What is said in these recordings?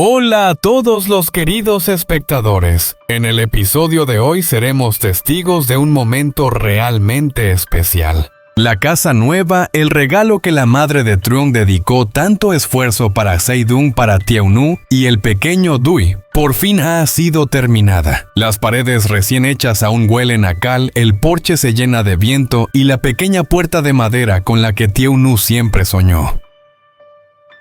Hola a todos los queridos espectadores. En el episodio de hoy seremos testigos de un momento realmente especial. La casa nueva, el regalo que la madre de Truong dedicó tanto esfuerzo para Se-dong, para Tieu-nu y el pequeño Dui, por fin ha sido terminada. Las paredes recién hechas aún huelen a cal, el porche se llena de viento y la pequeña puerta de madera con la que Tieu-nu siempre soñó.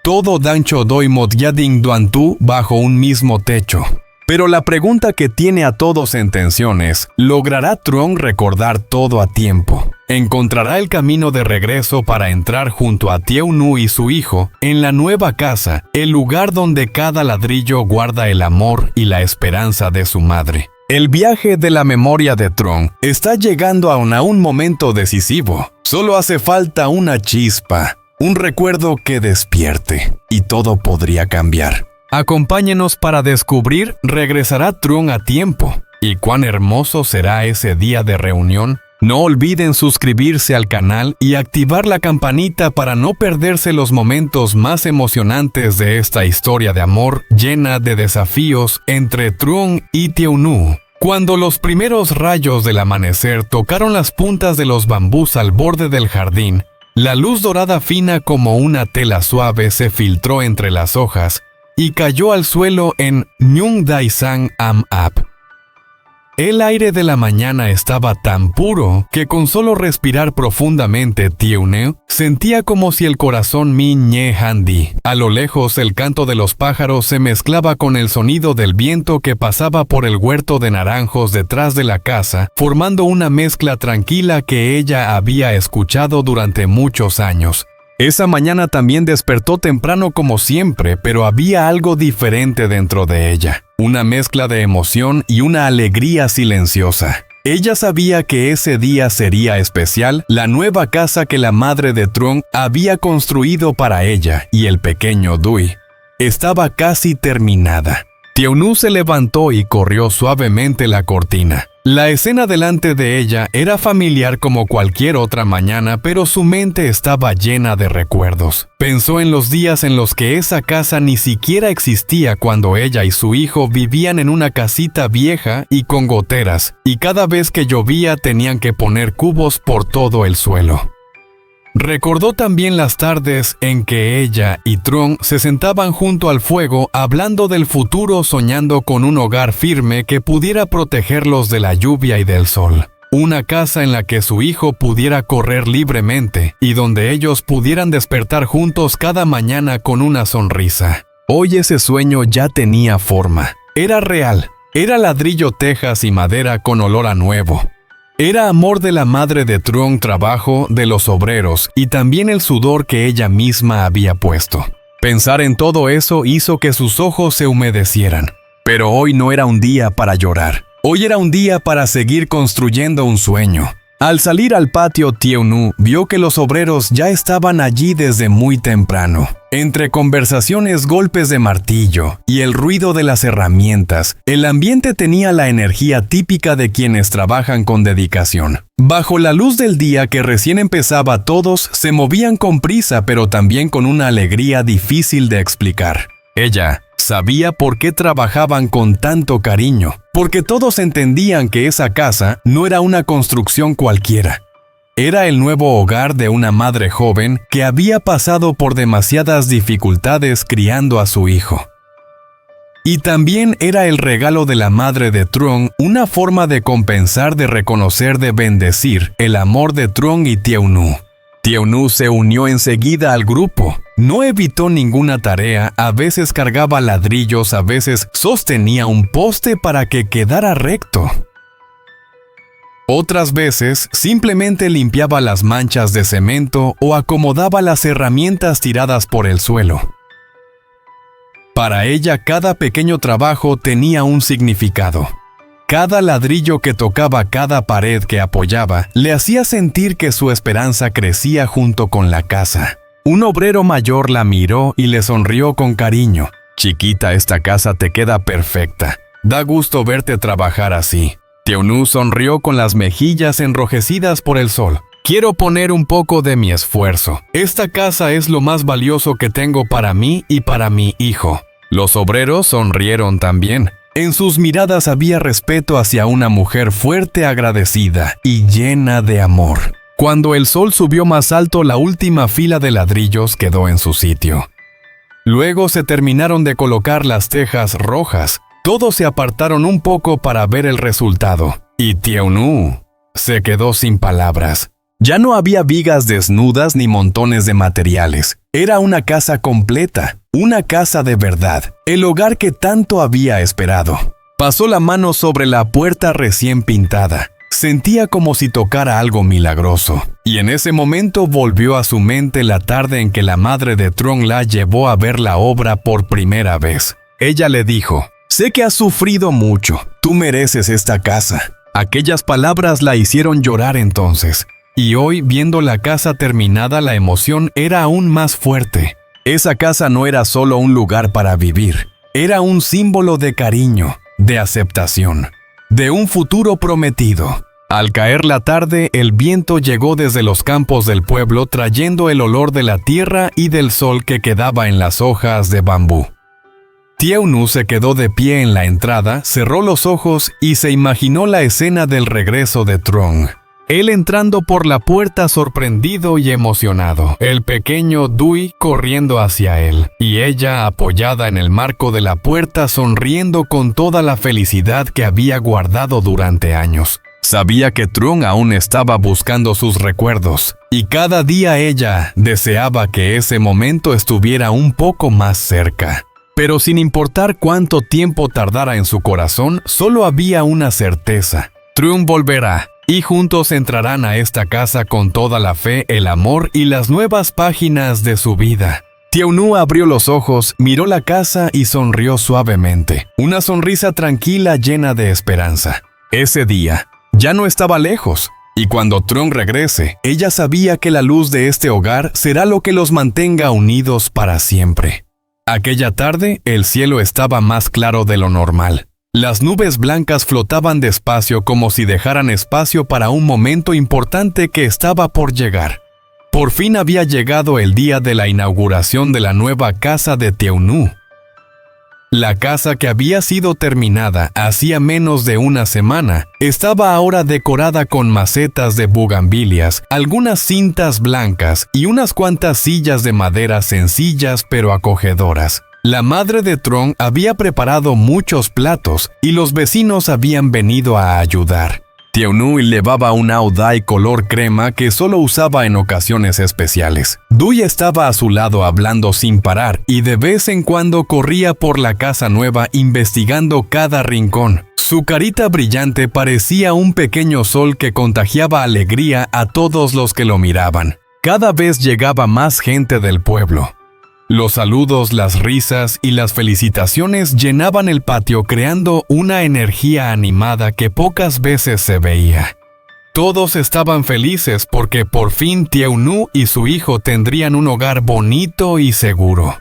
Todo Dancho Doi Mot Yading Duan Tu bajo un mismo techo. Pero la pregunta que tiene a todos en tensión es, ¿logrará Truong recordar todo a tiempo? ¿Encontrará el camino de regreso para entrar junto a Tieu-nu y su hijo en la nueva casa, el lugar donde cada ladrillo guarda el amor y la esperanza de su madre? El viaje de la memoria de Truong está llegando a un momento decisivo. Solo hace falta una chispa. Un recuerdo que despierte, y todo podría cambiar. Acompáñenos para descubrir, ¿regresará Truong a tiempo? ¿Y cuán hermoso será ese día de reunión? No olviden suscribirse al canal y activar la campanita para no perderse los momentos más emocionantes de esta historia de amor llena de desafíos entre Truong y Tieu-nu. Cuando los primeros rayos del amanecer tocaron las puntas de los bambús al borde del jardín, la luz dorada fina como una tela suave se filtró entre las hojas y cayó al suelo en Nyung Dai Sang Am Ap. El aire de la mañana estaba tan puro que con solo respirar profundamente Tieu-nu sentía como si el corazón mi ñe handi. A lo lejos el canto de los pájaros se mezclaba con el sonido del viento que pasaba por el huerto de naranjos detrás de la casa, formando una mezcla tranquila que ella había escuchado durante muchos años. Esa mañana también despertó temprano como siempre, pero había algo diferente dentro de ella. Una mezcla de emoción y una alegría silenciosa. Ella sabía que ese día sería especial, la nueva casa que la madre de Truong había construido para ella y el pequeño Dui estaba casi terminada. Tieu-nu se levantó y corrió suavemente la cortina. La escena delante de ella era familiar como cualquier otra mañana, pero su mente estaba llena de recuerdos. Pensó en los días en los que esa casa ni siquiera existía cuando ella y su hijo vivían en una casita vieja y con goteras, y cada vez que llovía tenían que poner cubos por todo el suelo. Recordó también las tardes en que ella y Truong se sentaban junto al fuego hablando del futuro, soñando con un hogar firme que pudiera protegerlos de la lluvia y del sol. Una casa en la que su hijo pudiera correr libremente y donde ellos pudieran despertar juntos cada mañana con una sonrisa. Hoy ese sueño ya tenía forma. Era real. Era ladrillo, tejas y madera con olor a nuevo. Era amor de la madre de Truong, trabajo de los obreros y también el sudor que ella misma había puesto. Pensar en todo eso hizo que sus ojos se humedecieran. Pero hoy no era un día para llorar. Hoy era un día para seguir construyendo un sueño. Al salir al patio, Tieu-nu vio que los obreros ya estaban allí desde muy temprano. Entre conversaciones, golpes de martillo y el ruido de las herramientas, el ambiente tenía la energía típica de quienes trabajan con dedicación. Bajo la luz del día que recién empezaba, todos se movían con prisa, pero también con una alegría difícil de explicar. Ella sabía por qué trabajaban con tanto cariño, porque todos entendían que esa casa no era una construcción cualquiera. Era el nuevo hogar de una madre joven que había pasado por demasiadas dificultades criando a su hijo. Y también era el regalo de la madre de Truong, una forma de compensar, de reconocer, de bendecir el amor de Truong y Tieu-nu. Tieu-nu se unió enseguida al grupo. No evitó ninguna tarea, a veces cargaba ladrillos, a veces sostenía un poste para que quedara recto. Otras veces simplemente limpiaba las manchas de cemento o acomodaba las herramientas tiradas por el suelo. Para ella, cada pequeño trabajo tenía un significado. Cada ladrillo que tocaba, cada pared que apoyaba, le hacía sentir que su esperanza crecía junto con la casa. Un obrero mayor la miró y le sonrió con cariño. «Chiquita, esta casa te queda perfecta. Da gusto verte trabajar así». Tieu-nu sonrió con las mejillas enrojecidas por el sol. «Quiero poner un poco de mi esfuerzo. Esta casa es lo más valioso que tengo para mí y para mi hijo». Los obreros sonrieron también. En sus miradas había respeto hacia una mujer fuerte, agradecida y llena de amor. Cuando el sol subió más alto, la última fila de ladrillos quedó en su sitio. Luego se terminaron de colocar las tejas rojas. Todos se apartaron un poco para ver el resultado, y Tiaunú se quedó sin palabras. Ya no había vigas desnudas ni montones de materiales. Era una casa completa, una casa de verdad, el hogar que tanto había esperado. Pasó la mano sobre la puerta recién pintada. Sentía como si tocara algo milagroso, y en ese momento volvió a su mente la tarde en que la madre de Trong la llevó a ver la obra por primera vez. Ella le dijo: «Sé que has sufrido mucho, tú mereces esta casa». Aquellas palabras la hicieron llorar entonces. Y hoy, viendo la casa terminada, la emoción era aún más fuerte. Esa casa no era solo un lugar para vivir, era un símbolo de cariño, de aceptación, de un futuro prometido. Al caer la tarde, el viento llegó desde los campos del pueblo trayendo el olor de la tierra y del sol que quedaba en las hojas de bambú. Tiaunú se quedó de pie en la entrada, cerró los ojos y se imaginó la escena del regreso de Trong. Él entrando por la puerta sorprendido y emocionado, el pequeño Dui corriendo hacia él, y ella apoyada en el marco de la puerta sonriendo con toda la felicidad que había guardado durante años. Sabía que Trong aún estaba buscando sus recuerdos, y cada día ella deseaba que ese momento estuviera un poco más cerca. Pero sin importar cuánto tiempo tardara en su corazón, solo había una certeza: Trong volverá. Y juntos entrarán a esta casa con toda la fe, el amor y las nuevas páginas de su vida. Tiaunú abrió los ojos, miró la casa y sonrió suavemente. Una sonrisa tranquila llena de esperanza. Ese día ya no estaba lejos, y cuando Trong regrese, ella sabía que la luz de este hogar será lo que los mantenga unidos para siempre. Aquella tarde, el cielo estaba más claro de lo normal. Las nubes blancas flotaban despacio como si dejaran espacio para un momento importante que estaba por llegar. Por fin había llegado el día de la inauguración de la nueva casa de Tiaunú. La casa que había sido terminada hacía menos de una semana estaba ahora decorada con macetas de bugambilias, algunas cintas blancas y unas cuantas sillas de madera sencillas pero acogedoras. La madre de Trong había preparado muchos platos y los vecinos habían venido a ayudar. Tiaunú llevaba un audai color crema que solo usaba en ocasiones especiales. Dui estaba a su lado hablando sin parar y de vez en cuando corría por la casa nueva investigando cada rincón. Su carita brillante parecía un pequeño sol que contagiaba alegría a todos los que lo miraban. Cada vez llegaba más gente del pueblo. Los saludos, las risas y las felicitaciones llenaban el patio creando una energía animada que pocas veces se veía. Todos estaban felices porque por fin Tiaunú y su hijo tendrían un hogar bonito y seguro.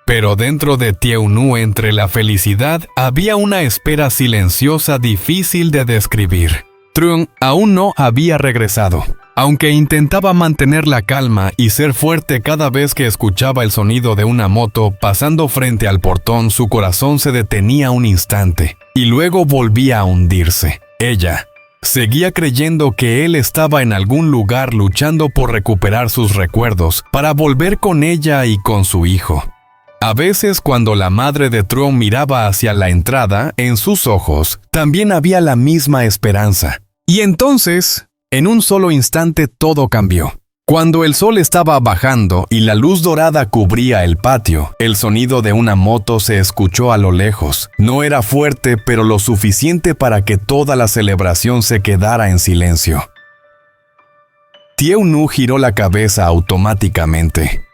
Pero dentro de Tiaunú, entre la felicidad, había una espera silenciosa difícil de describir. Trong aún no había regresado. Aunque intentaba mantener la calma y ser fuerte cada vez que escuchaba el sonido de una moto pasando frente al portón, su corazón se detenía un instante y luego volvía a hundirse. Ella seguía creyendo que él estaba en algún lugar luchando por recuperar sus recuerdos para volver con ella y con su hijo. A veces, cuando la madre de Trong miraba hacia la entrada, en sus ojos también había la misma esperanza. Y entonces, en un solo instante todo cambió. Cuando el sol estaba bajando y la luz dorada cubría el patio, el sonido de una moto se escuchó a lo lejos. No era fuerte, pero lo suficiente para que toda la celebración se quedara en silencio. Tiaunú giró la cabeza automáticamente.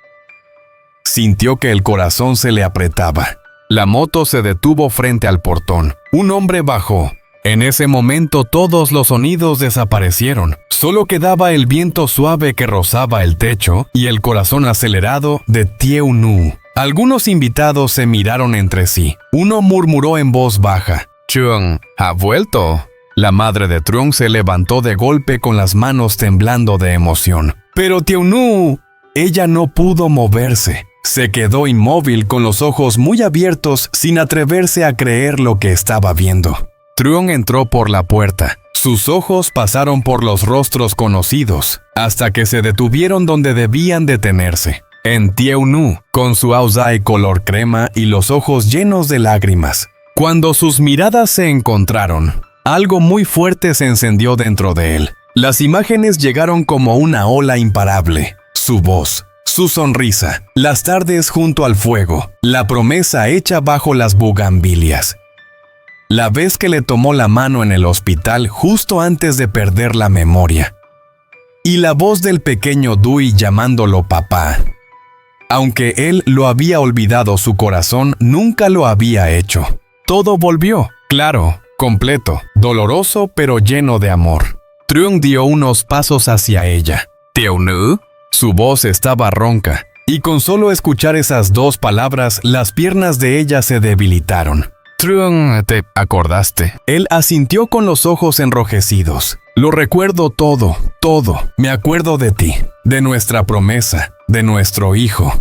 Sintió que el corazón se le apretaba. La moto se detuvo frente al portón. Un hombre bajó. En ese momento todos los sonidos desaparecieron. Solo quedaba el viento suave que rozaba el techo y el corazón acelerado de Tiaunú. Algunos invitados se miraron entre sí. Uno murmuró en voz baja: «Trong, ¿ha vuelto?» La madre de Trong se levantó de golpe con las manos temblando de emoción. «Pero Tiaunú...» Ella no pudo moverse. Se quedó inmóvil con los ojos muy abiertos sin atreverse a creer lo que estaba viendo. Truong entró por la puerta. Sus ojos pasaron por los rostros conocidos, hasta que se detuvieron donde debían detenerse. En Tieu Nu, con su ausai color crema y los ojos llenos de lágrimas. Cuando sus miradas se encontraron, algo muy fuerte se encendió dentro de él. Las imágenes llegaron como una ola imparable. Su voz, su sonrisa, las tardes junto al fuego, la promesa hecha bajo las bugambilias. La vez que le tomó la mano en el hospital justo antes de perder la memoria. Y la voz del pequeño Dui llamándolo papá. Aunque él lo había olvidado, su corazón nunca lo había hecho. Todo volvió, claro, completo, doloroso pero lleno de amor. Truong dio unos pasos hacia ella. ¿Tieu Nu? Su voz estaba ronca, y con solo escuchar esas dos palabras, las piernas de ella se debilitaron. Truong, ¿te acordaste? Él asintió con los ojos enrojecidos. Lo recuerdo todo, todo. Me acuerdo de ti, de nuestra promesa, de nuestro hijo,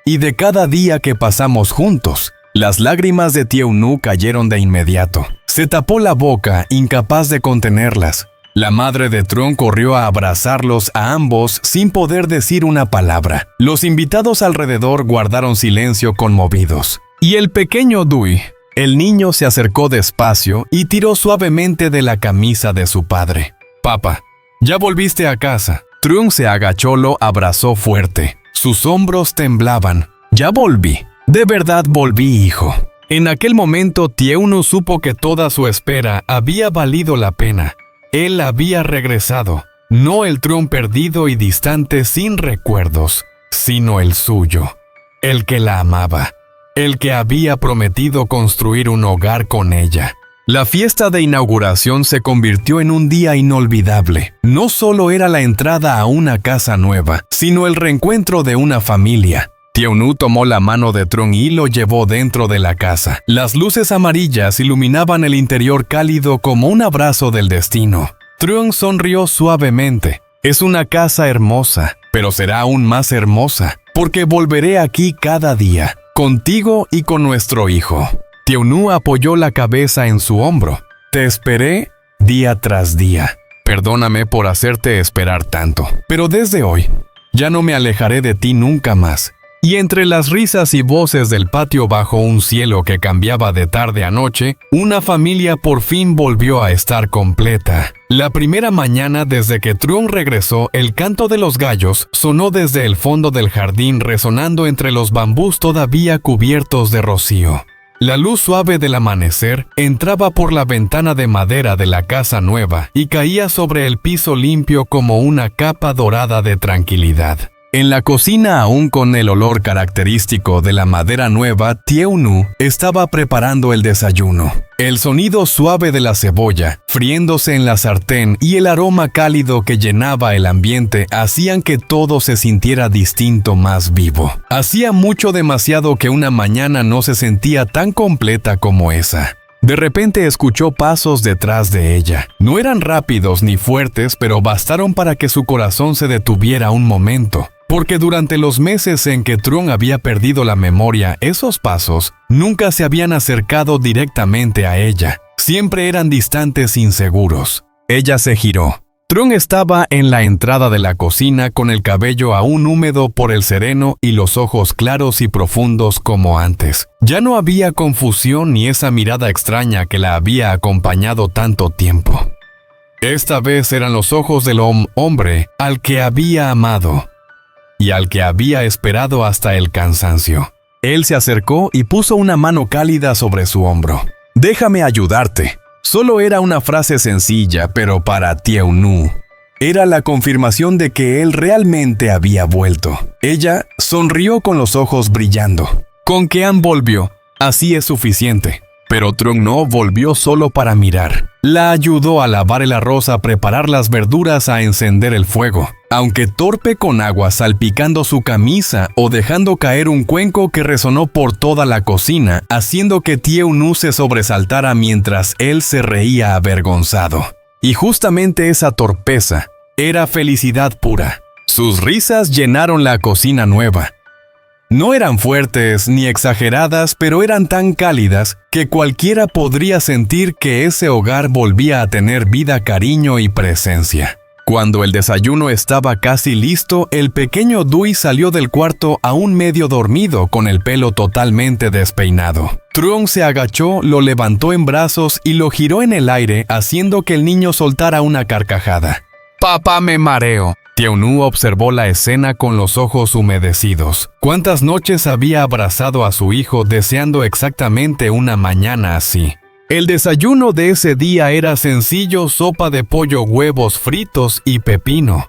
y de cada día que pasamos juntos. Las lágrimas de Tieu Nu cayeron de inmediato. Se tapó la boca, incapaz de contenerlas. La madre de Truong corrió a abrazarlos a ambos sin poder decir una palabra. Los invitados alrededor guardaron silencio conmovidos. Y el pequeño Dui, el niño, se acercó despacio y tiró suavemente de la camisa de su padre. «Papá, ya volviste a casa». Truong se agachó, lo abrazó fuerte. Sus hombros temblaban. «Ya volví. De verdad volví, hijo». En aquel momento, Tieu Nu supo que toda su espera había valido la pena. Él había regresado, no el Truong perdido y distante sin recuerdos, sino el suyo, el que la amaba, el que había prometido construir un hogar con ella. La fiesta de inauguración se convirtió en un día inolvidable. No solo era la entrada a una casa nueva, sino el reencuentro de una familia. Tieu Nu tomó la mano de Truong y lo llevó dentro de la casa. Las luces amarillas iluminaban el interior cálido como un abrazo del destino. Truong sonrió suavemente. «Es una casa hermosa, pero será aún más hermosa, porque volveré aquí cada día, contigo y con nuestro hijo». Tieu Nu apoyó la cabeza en su hombro. «Te esperé día tras día. Perdóname por hacerte esperar tanto, pero desde hoy ya no me alejaré de ti nunca más». Y entre las risas y voces del patio bajo un cielo que cambiaba de tarde a noche, una familia por fin volvió a estar completa. La primera mañana desde que Truong regresó, el canto de los gallos sonó desde el fondo del jardín, resonando entre los bambús todavía cubiertos de rocío. La luz suave del amanecer entraba por la ventana de madera de la casa nueva y caía sobre el piso limpio como una capa dorada de tranquilidad. En la cocina, aún con el olor característico de la madera nueva, Tieu Nu estaba preparando el desayuno. El sonido suave de la cebolla, friéndose en la sartén, y el aroma cálido que llenaba el ambiente hacían que todo se sintiera distinto, más vivo. Hacía mucho, demasiado, que una mañana no se sentía tan completa como esa. De repente escuchó pasos detrás de ella. No eran rápidos ni fuertes, pero bastaron para que su corazón se detuviera un momento. Porque durante los meses en que Truong había perdido la memoria, esos pasos nunca se habían acercado directamente a ella. Siempre eran distantes, inseguros. Ella se giró. Truong estaba en la entrada de la cocina con el cabello aún húmedo por el sereno y los ojos claros y profundos como antes. Ya no había confusión ni esa mirada extraña que la había acompañado tanto tiempo. Esta vez eran los ojos del hombre al que había amado y al que había esperado hasta el cansancio. Él se acercó y puso una mano cálida sobre su hombro. «Déjame ayudarte». Solo era una frase sencilla, pero para Tieu Nu era la confirmación de que él realmente había vuelto. Ella sonrió con los ojos brillando. «Con que An volvió, así es suficiente». Pero Truong no volvió solo para mirar. La ayudó a lavar el arroz, a preparar las verduras, a encender el fuego. Aunque torpe, con agua salpicando su camisa o dejando caer un cuenco que resonó por toda la cocina, haciendo que Tieu Nu se sobresaltara mientras él se reía avergonzado. Y justamente esa torpeza era felicidad pura. Sus risas llenaron la cocina nueva. No eran fuertes ni exageradas, pero eran tan cálidas que cualquiera podría sentir que ese hogar volvía a tener vida, cariño y presencia. Cuando el desayuno estaba casi listo, el pequeño Dewey salió del cuarto aún medio dormido, con el pelo totalmente despeinado. Truong se agachó, lo levantó en brazos y lo giró en el aire, haciendo que el niño soltara una carcajada. «Papá, me mareo». Tiaunu observó la escena con los ojos humedecidos. ¿Cuántas noches había abrazado a su hijo deseando exactamente una mañana así? El desayuno de ese día era sencillo: sopa de pollo, huevos fritos y pepino.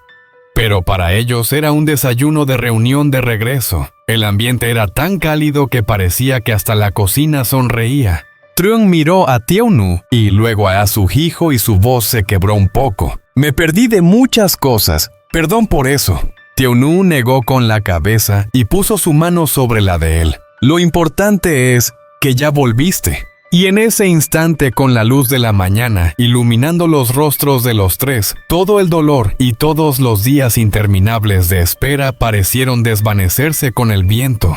Pero para ellos era un desayuno de reunión de regreso. El ambiente era tan cálido que parecía que hasta la cocina sonreía. Truong miró a Tiaunu y luego a su hijo y su voz se quebró un poco. «Me perdí de muchas cosas. Perdón por eso». Tiaunu negó con la cabeza y puso su mano sobre la de él. «Lo importante es que ya volviste». Y en ese instante, con la luz de la mañana iluminando los rostros de los tres, todo el dolor y todos los días interminables de espera parecieron desvanecerse con el viento.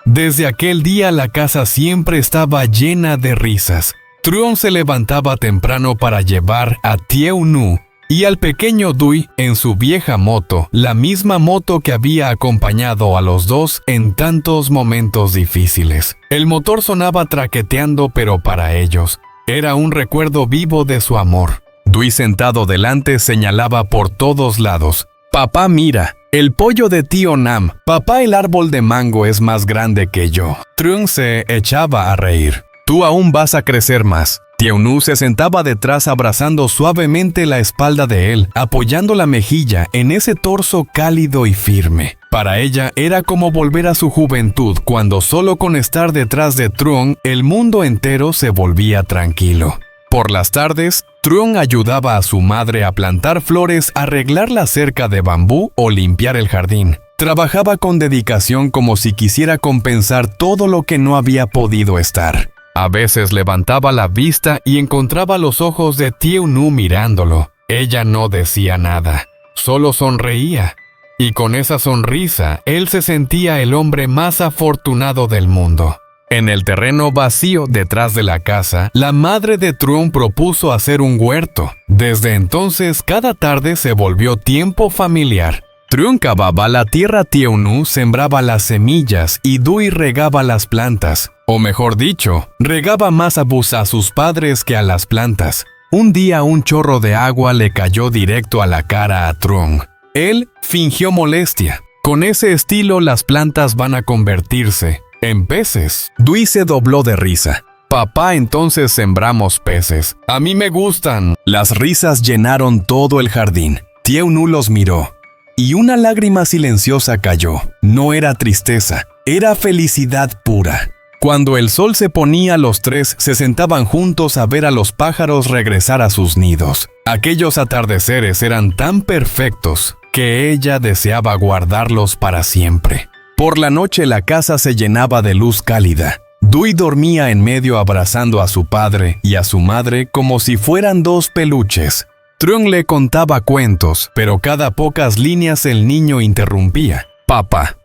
Desde aquel día la casa siempre estaba llena de risas. Truong se levantaba temprano para llevar a Tiaunu y al pequeño Dewey en su vieja moto, la misma moto que había acompañado a los dos en tantos momentos difíciles. El motor sonaba traqueteando, pero para ellos era un recuerdo vivo de su amor. Dewey, sentado delante, señalaba por todos lados. «Papá, mira, el pollo de tío Nam. Papá, el árbol de mango es más grande que yo». Truong se echaba a reír. «Tú aún vas a crecer más». Tiaunu se sentaba detrás, abrazando suavemente la espalda de él, apoyando la mejilla en ese torso cálido y firme. Para ella era como volver a su juventud, cuando solo con estar detrás de Truong el mundo entero se volvía tranquilo. Por las tardes, Truong ayudaba a su madre a plantar flores, arreglar la cerca de bambú o limpiar el jardín. Trabajaba con dedicación, como si quisiera compensar todo lo que no había podido estar. A veces levantaba la vista y encontraba los ojos de Tiaunu mirándolo. Ella no decía nada, solo sonreía. Y con esa sonrisa, él se sentía el hombre más afortunado del mundo. En el terreno vacío detrás de la casa, la madre de Truong propuso hacer un huerto. Desde entonces, cada tarde se volvió tiempo familiar. Truong cavaba la tierra, Tiaunu sembraba las semillas y Dewey regaba las plantas. O mejor dicho, regaba más a sus padres que a las plantas. Un día un chorro de agua le cayó directo a la cara a Truong. Él fingió molestia. Con ese estilo las plantas van a convertirse en peces. Dewey se dobló de risa. «Papá, entonces sembramos peces. A mí me gustan». Las risas llenaron todo el jardín. Tiaunu los miró y una lágrima silenciosa cayó. No era tristeza, era felicidad pura. Cuando el sol se ponía, los tres se sentaban juntos a ver a los pájaros regresar a sus nidos. Aquellos atardeceres eran tan perfectos que ella deseaba guardarlos para siempre. Por la noche la casa se llenaba de luz cálida. Dewey dormía en medio, abrazando a su padre y a su madre como si fueran dos peluches. Truong le contaba cuentos, pero cada pocas líneas el niño interrumpía. «Papá,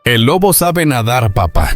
el lobo sabe nadar, papá.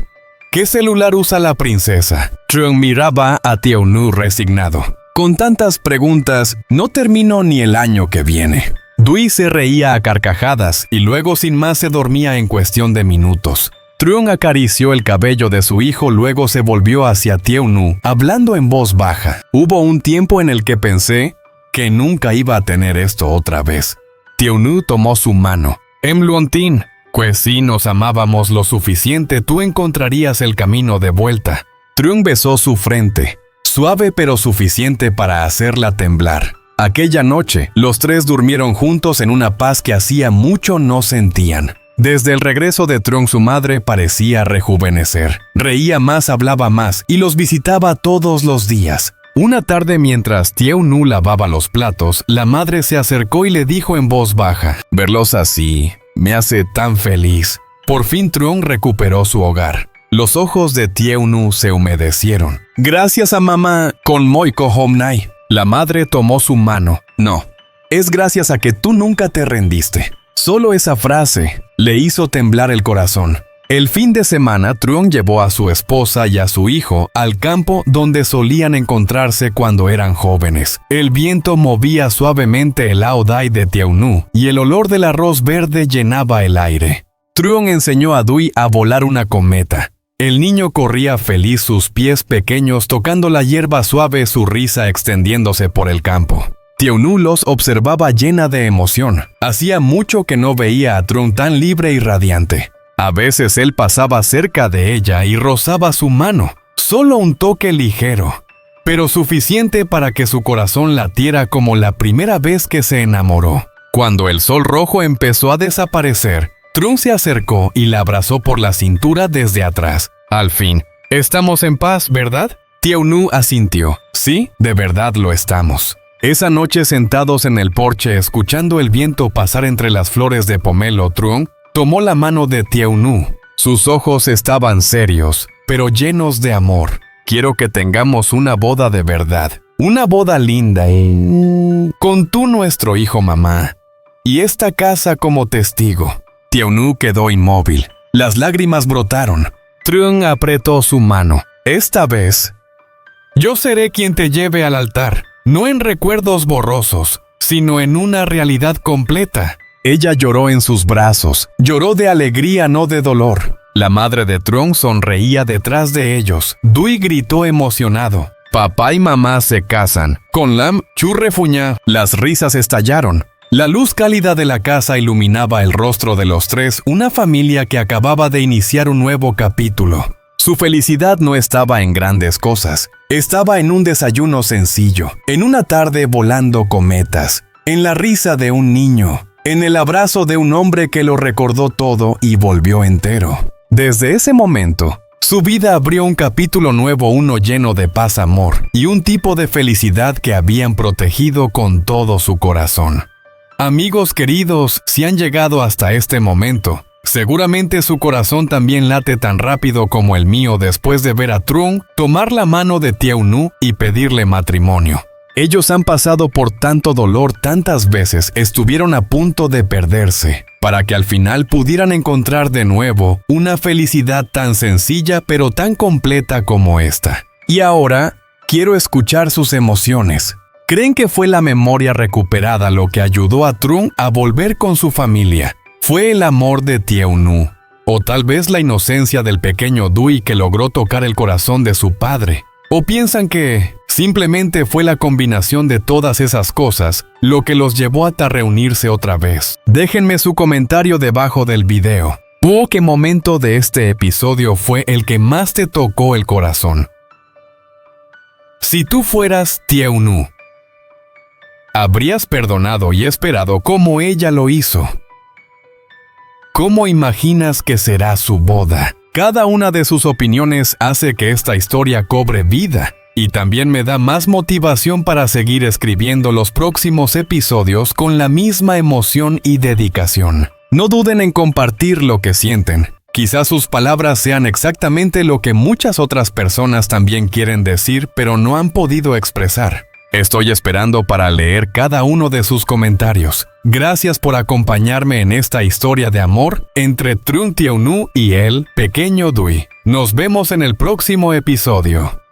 ¿Qué celular usa la princesa?» Truong miraba a Tiaunu resignado. «Con tantas preguntas, no termino ni el año que viene». Dewey se reía a carcajadas y luego sin más se dormía en cuestión de minutos. Truong acarició el cabello de su hijo, luego se volvió hacia Tiaunu, hablando en voz baja. «Hubo un tiempo en el que pensé que nunca iba a tener esto otra vez». Tiaunu tomó su mano. «Em Luon Tin, pues si nos amábamos lo suficiente, tú encontrarías el camino de vuelta». Truong besó su frente, suave pero suficiente para hacerla temblar. Aquella noche, los tres durmieron juntos en una paz que hacía mucho no sentían. Desde el regreso de Truong, su madre parecía rejuvenecer. Reía más, hablaba más y los visitaba todos los días. Una tarde, mientras Tiaunu lavaba los platos, la madre se acercó y le dijo en voz baja: «Verlos así me hace tan feliz». Por fin Truong recuperó su hogar. Los ojos de Tiaunu se humedecieron. «Gracias a mamá con Moiko Homnai». La madre tomó su mano. «No, es gracias a que tú nunca te rendiste». Solo esa frase le hizo temblar el corazón. El fin de semana, Truong llevó a su esposa y a su hijo al campo donde solían encontrarse cuando eran jóvenes. El viento movía suavemente el Lao Dai de Tiaunu y el olor del arroz verde llenaba el aire. Truong enseñó a Dui a volar una cometa. El niño corría feliz, sus pies pequeños tocando la hierba suave, su risa extendiéndose por el campo. Tiaunu los observaba llena de emoción. Hacía mucho que no veía a Truong tan libre y radiante. A veces él pasaba cerca de ella y rozaba su mano, solo un toque ligero, pero suficiente para que su corazón latiera como la primera vez que se enamoró. Cuando el sol rojo empezó a desaparecer, Truong se acercó y la abrazó por la cintura desde atrás. Al fin, «¿Estamos en paz, verdad?» Tiaunu asintió. «Sí, de verdad lo estamos». Esa noche, sentados en el porche escuchando el viento pasar entre las flores de pomelo, Truong tomó la mano de Tiaunu. Sus ojos estaban serios, pero llenos de amor. «Quiero que tengamos una boda de verdad. Una boda linda, con tú, nuestro hijo, mamá. Y esta casa como testigo». Tiaunu quedó inmóvil. Las lágrimas brotaron. Truong apretó su mano. «Esta vez, yo seré quien te lleve al altar, no en recuerdos borrosos, sino en una realidad completa». Ella lloró en sus brazos. Lloró de alegría, no de dolor. La madre de Truong sonreía detrás de ellos. Dui gritó emocionado. «Papá y mamá se casan». Con Lam, Chu refuñá. Las risas estallaron. La luz cálida de la casa iluminaba el rostro de los tres, una familia que acababa de iniciar un nuevo capítulo. Su felicidad no estaba en grandes cosas. Estaba en un desayuno sencillo, en una tarde volando cometas, en la risa de un niño, en el abrazo de un hombre que lo recordó todo y volvió entero. Desde ese momento, su vida abrió un capítulo nuevo, uno lleno de paz, amor y un tipo de felicidad que habían protegido con todo su corazón. Amigos queridos, si han llegado hasta este momento, seguramente su corazón también late tan rápido como el mío después de ver a Truong tomar la mano de Tiaunu y pedirle matrimonio. Ellos han pasado por tanto dolor tantas veces, estuvieron a punto de perderse, para que al final pudieran encontrar de nuevo una felicidad tan sencilla pero tan completa como esta. Y ahora, quiero escuchar sus emociones. ¿Creen que fue la memoria recuperada lo que ayudó a Truong a volver con su familia? ¿Fue el amor de Tiaunu? ¿O tal vez la inocencia del pequeño Dui que logró tocar el corazón de su padre? ¿O piensan que simplemente fue la combinación de todas esas cosas lo que los llevó hasta reunirse otra vez? Déjenme su comentario debajo del video. ¿Qué momento de este episodio fue el que más te tocó el corazón? Si tú fueras Tiaunu, ¿habrías perdonado y esperado como ella lo hizo? ¿Cómo imaginas que será su boda? Cada una de sus opiniones hace que esta historia cobre vida y también me da más motivación para seguir escribiendo los próximos episodios con la misma emoción y dedicación. No duden en compartir lo que sienten. Quizás sus palabras sean exactamente lo que muchas otras personas también quieren decir, pero no han podido expresar. Estoy esperando para leer cada uno de sus comentarios. Gracias por acompañarme en esta historia de amor entre Truong Tiaunu y el pequeño Dui. Nos vemos en el próximo episodio.